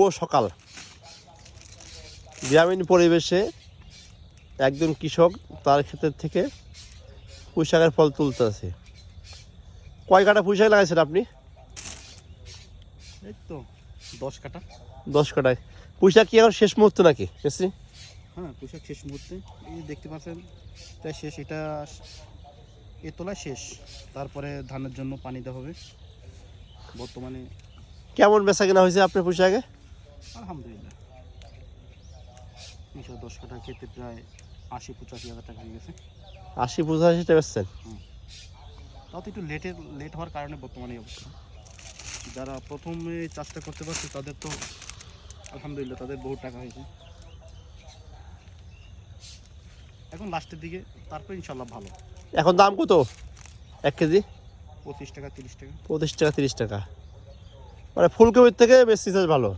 ও সকাল গ্রামীণ পরিবেশে একজন কৃষক তার ক্ষেতের থেকে পুঁই শাকের ফল তুলতেছে। কয় কাঠা পুঁই শাক লাগাইছেন আপনি? এই তো 10 কাঠা। 10 কাঠায়। পুঁই শাক কি এখন শেষ মুহূর্ত নাকি বেশি? হ্যাঁ, পোশাক শেষ মুহূর্তে এই দেখতে পাচ্ছেন প্রায় শেষ। এটা এ তোলা শেষ, তারপরে ধানের জন্য পানি দেওয়া হবে। বর্তমানে কেমন বেচা কেনা হয়েছে আপনার পুঁই শাকে? আলহামদুলিল্লাহ 10 কাঠা খেতে প্রায় 80-85 হাজার টাকা হয়ে গেছে। 80-85 বেচছেন? তাও তো একটু লেট হওয়ার কারণে বর্তমানে এই অবস্থা। যারা প্রথমে চাষটা করতে পারছে তাদের তো আলহামদুলিল্লাহ তাদের বহু টাকা হয়েছে। এখন লাস্টের দিকে, তারপর ইনশাল্লাহ ভালো। এখন দাম কত 1 কেজি? 25 টাকা 30 টাকা। 25 টাকা 30 টাকা। মানে ফুলকপির থেকে বেশি ভালো।